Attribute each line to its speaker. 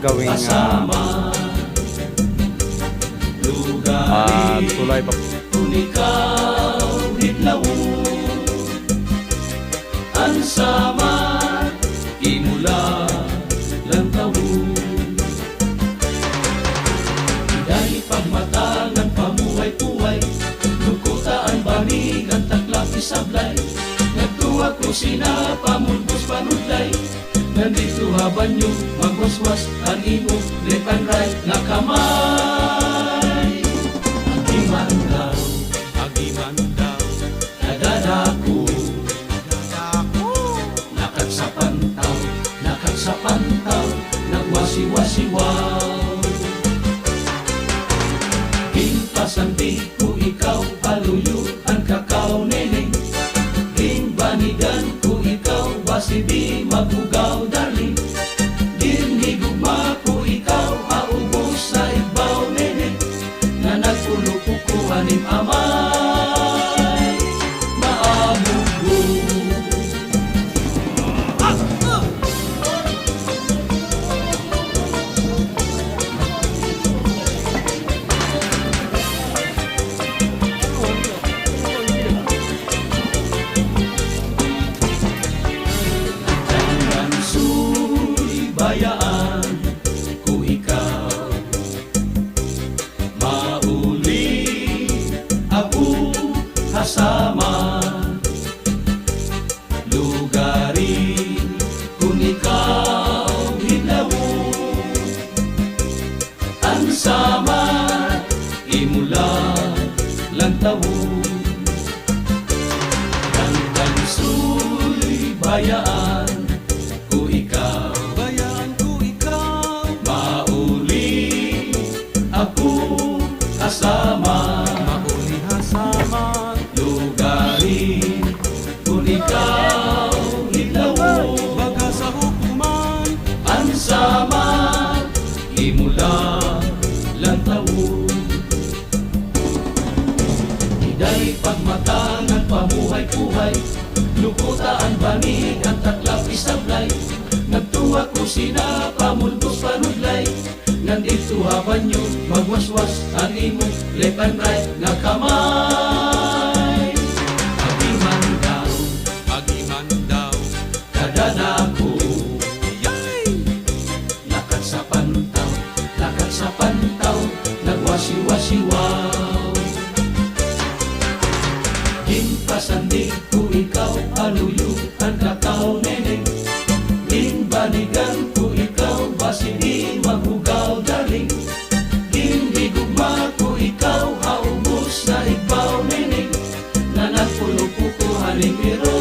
Speaker 1: gagawing tulay pa.
Speaker 2: Kung ikaw hitlaw ang sama kimula lang tawo dahil pagmatangan pamuhay-puhay lukutaan banig ang taklap isablay nagtuwa ko sina pamulbos panudlay nandito haban nyo magwaswas ang imo left and right na kamay agiman daw nadadako nakag sa pantaw nagwasiwasiwaw Himpasandi ko ikaw aluyo ang kakao neneng Himbanigan ko ikaw basi di mabugaw darling Ginhigugma ko ikaw haubos sa ibaw neneng na nagpulupo ko hanim amay maamugo bayaan ko ikaw mauli ako kasama lugarin kung ikaw hinawo ang sama imula lang tawo kang suy bayaan ko ikaw kasama lugarin kung ikaw hitlawo baga sa hukuman ang sama imula lang tawo iday pagmatangan pamuhay-puhay lukutaan banig ang taklap isablay nagtuwa ko sina pamulbos panudlay nandito haban nyo magwaswas ang imo left and right nga kamay agiman daw kadadako lakad sa pantaw nagwasiwasiwaw Himpasandi ko ikaw aluyo ang kakao neneng Himbanigan ko ikaw basi di mabugaw darling Ginhigugma ko ikaw haubos na ibaw neneng na nagpulupo ko halimiro